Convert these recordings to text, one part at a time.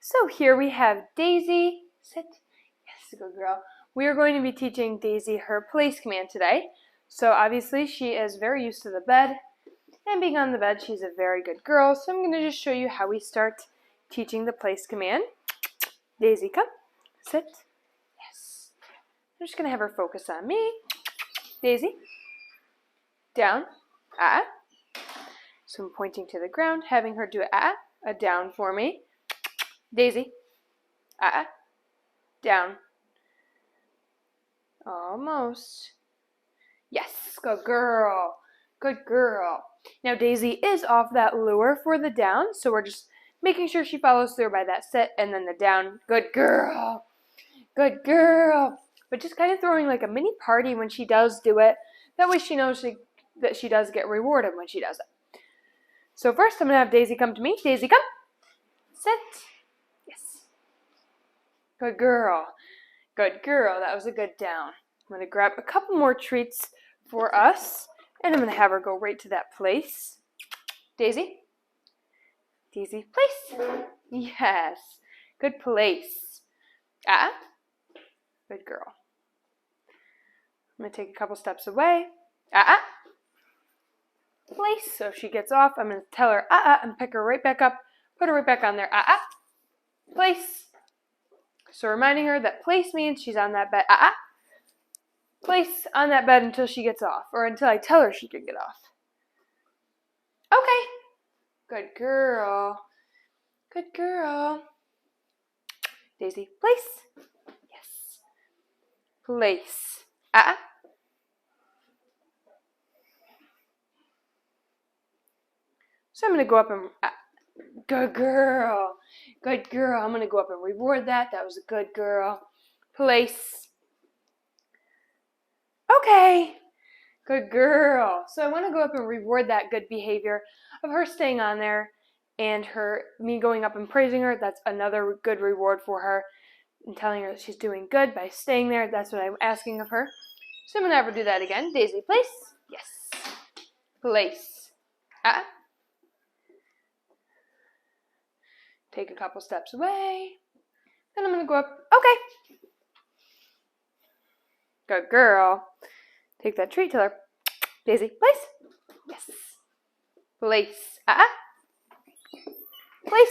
So here we have Daisy. Sit. Yes, good girl. We are going to be teaching Daisy her place command today. So obviously she is very used to the bed, and being on the bed, she's a very good girl. So I'm going to just show you how we start teaching the place command. Daisy, come. Sit. Yes. I'm just going to have her focus on me. Daisy. Down. So I'm pointing to the ground, having her do a down for me. Daisy. Down. Almost. Yes, good girl. Good girl. Now Daisy is off that lure for the down, so we're just making sure she follows through by that sit and then the down. Good girl. Good girl. But just kind of throwing like a mini party when she does do it. That way she knows that she does get rewarded when she does it. So first I'm going to have Daisy come to me. Daisy, come. Sit. Yes. Good girl. Good girl. That was a good down. I'm going to grab a couple more treats for us, and I'm going to have her go right to that place. Daisy. Daisy, place. Yes. Good place. Good girl. I'm going to take a couple steps away. Place. So if she gets off, I'm going to tell her and pick her right back up. Put her right back on there. Place. So reminding her that place means she's on that bed. Place on that bed until she gets off, or until I tell her she can get off. Okay. Good girl. Good girl. Daisy, place. Yes. Place. So I'm going to go up and... Good girl. Good girl. I'm going to go up and reward that. That was a good girl. Place. Okay. Good girl. So I want to go up and reward that good behavior of her staying on there and me going up and praising her. That's another good reward for her and telling her that she's doing good by staying there. That's what I'm asking of her. So I'm going to have her do that again. Daisy, place. Yes. Place. Take a couple steps away. Then I'm going to go up. Okay. Good girl. Take that treat, tell her. Daisy, place. Yes. Place. Place.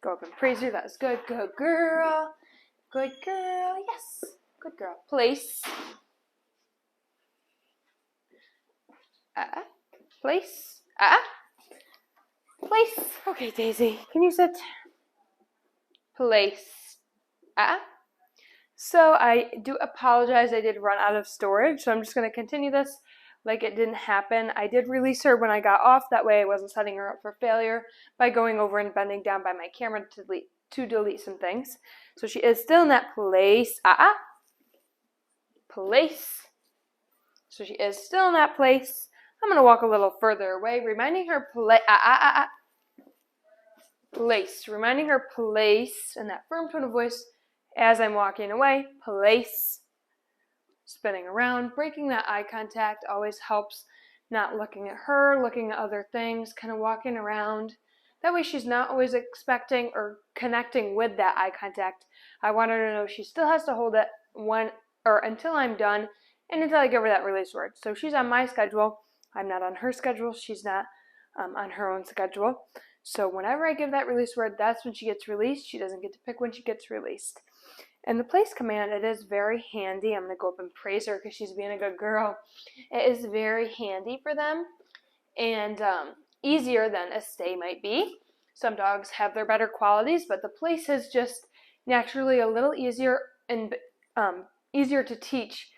Go up and praise her. That was good. Good girl. Good girl. Yes. Good girl. Place. Place. Place. Okay, Daisy. Can you sit? Place. So I do apologize. I did run out of storage, so I'm just going to continue this like it didn't happen. I did release her when I got off. That way I wasn't setting her up for failure by going over and bending down by my camera to delete some things. So she is still in that place. Place. So she is still in that place. I'm going to walk a little further away, reminding her place. Reminding her place in that firm tone of voice as I'm walking away. Place. Spinning around, breaking that eye contact always helps. Not looking at her, looking at other things, kind of walking around. That way she's not always expecting or connecting with that eye contact. I want her to know she still has to hold it until I'm done and until I give her that release word. So she's on my schedule. I'm not on her schedule. She's not on her own schedule. So whenever I give that release word, that's when she gets released. She doesn't get to pick when she gets released. And the place command, it is very handy. I'm going to go up and praise her because she's being a good girl. It is very handy for them and easier than a stay might be. Some dogs have their better qualities, but the place is just naturally a little easier and easier to teach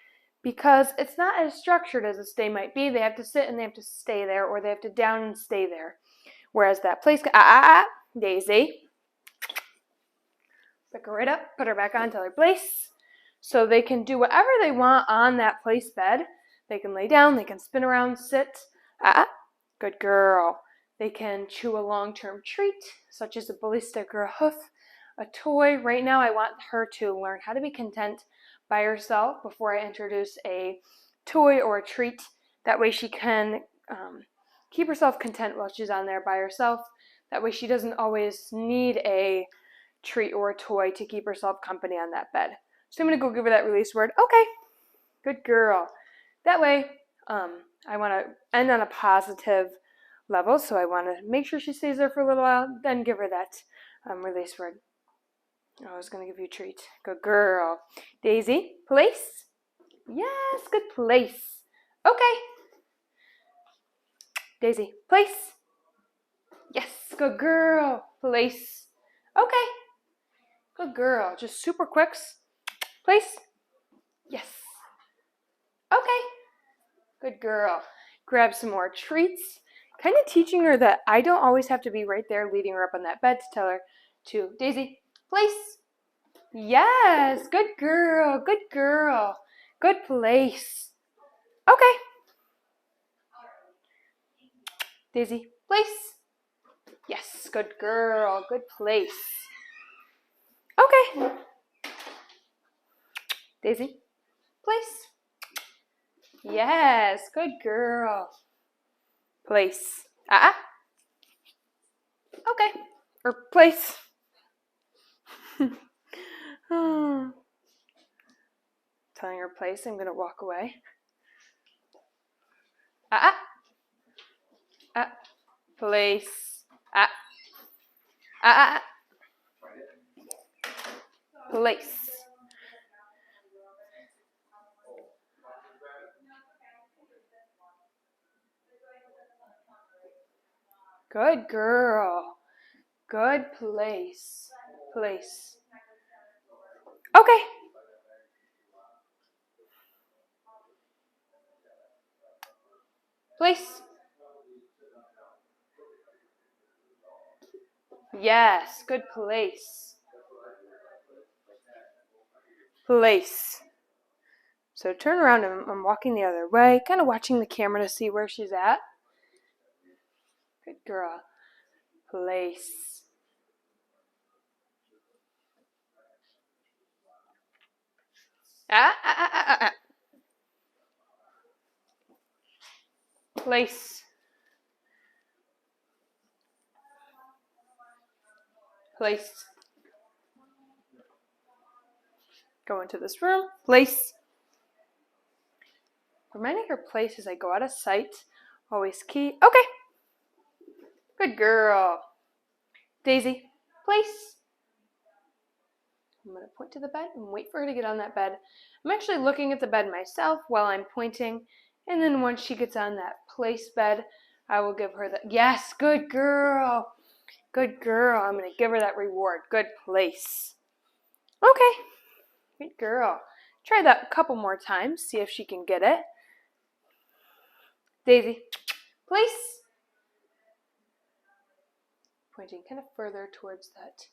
because it's not as structured as a stay might be. They have to sit and they have to stay there, or they have to down and stay there. Whereas that place, Daisy. Pick her right up, put her back on, tell her place. So they can do whatever they want on that place bed. They can lay down, they can spin around, sit. Good girl. They can chew a long-term treat, such as a bully stick or a hoof, a toy. Right now I want her to learn how to be content by herself before I introduce a toy or a treat. That way she can keep herself content while she's on there by herself. That way she doesn't always need a treat or a toy to keep herself company on that bed. So I'm going to go give her that release word. Okay, good girl. That way, I want to end on a positive level, so I want to make sure she stays there for a little while, then give her that release word. Oh, I was going to give you a treat. Good girl. Daisy, place. Yes, good place. Okay. Daisy, place. Yes, good girl. Place. Okay. Good girl. Just super quicks. Place. Yes. Okay. Good girl. Grab some more treats. Kind of teaching her that I don't always have to be right there leading her up on that bed to tell her to, Daisy, place. Yes. Good girl. Good girl. Good place. Okay. Daisy, place. Yes. Good girl. Good place. Okay. Daisy, place. Yes, good girl. Place. Okay. Or place. Telling her place, I'm going to walk away. Place. Place. Good girl. Good place. Place. Okay. Place. Yes, good place. Place. So turn around and I'm walking the other way, kind of watching the camera to see where she's at. Good girl. Place. Place. Place. Go into this room. Place. Reminding her place as I go out of sight. Always key. Okay. Good girl. Daisy. Place. I'm going to point to the bed and wait for her to get on that bed. I'm actually looking at the bed myself while I'm pointing. And then once she gets on that place bed, I will give her the, yes, good girl. Good girl. I'm going to give her that reward. Good place. Okay. Good girl. Try that a couple more times. See if she can get it. Daisy. Place. Pointing kind of further towards that.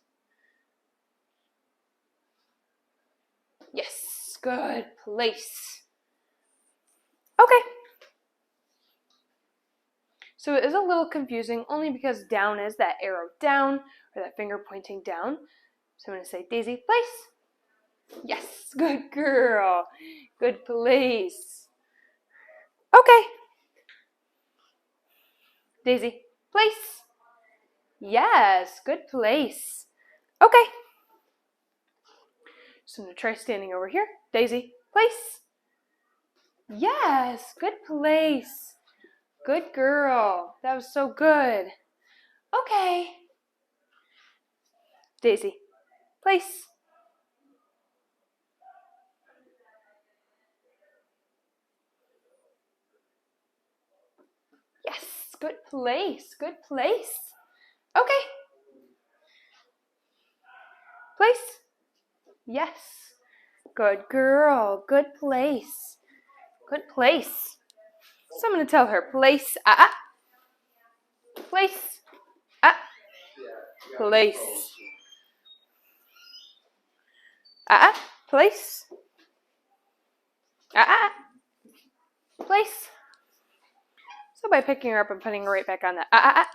Yes. Good place. Okay. So it is a little confusing only because down is that arrow down or that finger pointing down. So I'm going to say Daisy, place. Yes, good girl. Good place. Okay. Daisy, place. Yes, good place. Okay. So I'm going to try standing over here. Daisy, place. Yes, good place. Good girl. That was so good. Okay. Daisy, place. Yes, good place. Good place. Okay. Place. Yes. Good girl. Good place. Good place. So I'm going to tell her place. Place. Place. Place. Place. So by picking her up and putting her right back on that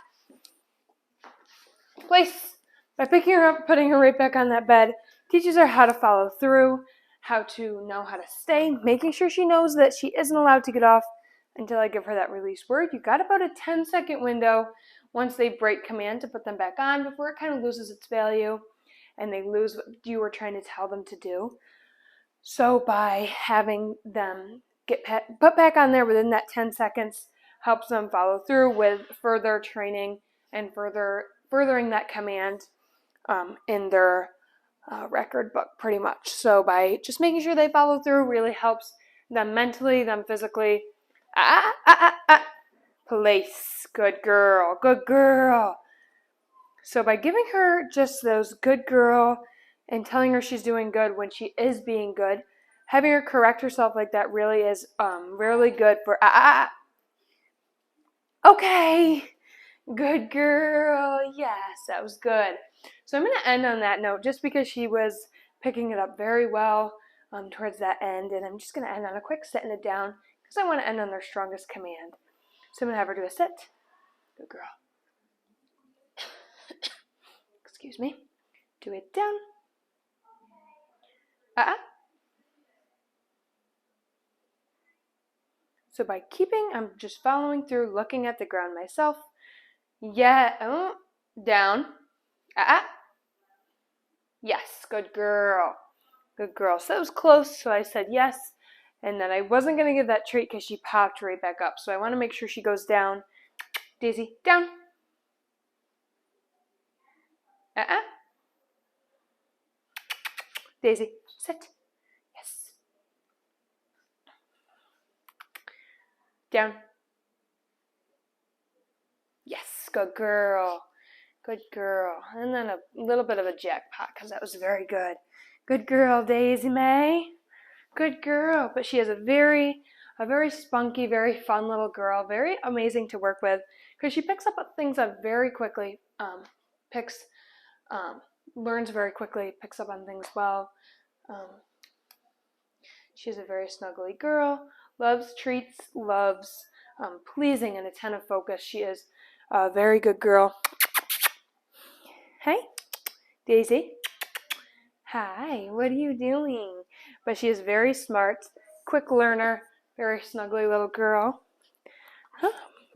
place. By picking her up and putting her right back on that bed, teaches her how to follow through, how to know how to stay, making sure she knows that she isn't allowed to get off until I give her that release word. You got about a 10-second window once they break command to put them back on before it kind of loses its value and they lose what you were trying to tell them to do. So by having them get put back on there within that 10 seconds helps them follow through with further training and furthering that command in their record book pretty much. So by just making sure they follow through really helps them mentally, them physically. Place. Good girl. Good girl. So by giving her just those good girl and telling her she's doing good when she is being good, having her correct herself like that really is really good for okay. Good girl. Yes, that was good. So I'm going to end on that note just because she was picking it up very well towards that end. And I'm just going to end on a quick setting it down because I want to end on their strongest command. So I'm going to have her do a sit. Good girl. Excuse me. Do it down. So by keeping, I'm just following through, looking at the ground myself. Yeah, down. Yes, good girl. Good girl. So it was close, so I said yes. And then I wasn't going to give that treat because she popped right back up. So I want to make sure she goes down. Daisy, down. Daisy, sit. Yes. Down. Yes, good girl. Good girl. And then a little bit of a jackpot because that was very good. Good girl, Daisy May. Good girl. But she is a very spunky, very fun little girl. Very amazing to work with because she picks up things up very quickly. Learns very quickly, picks up on things well. She's a very snuggly girl. Loves treats, loves pleasing and attentive focus. She is a very good girl. Hey, Daisy. Hi, what are you doing? But she is very smart, quick learner, very snuggly little girl. But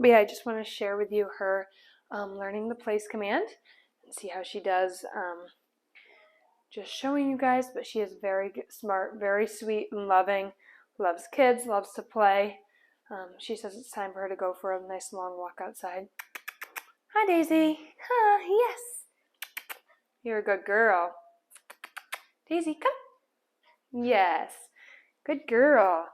yeah, I just want to share with you her learning the place command and see how she does. Just showing you guys, but she is very smart, very sweet and loving, loves kids, loves to play. She says it's time for her to go for a nice long walk outside. Hi, Daisy. Yes. You're a good girl. Daisy, come. Yes. Good girl.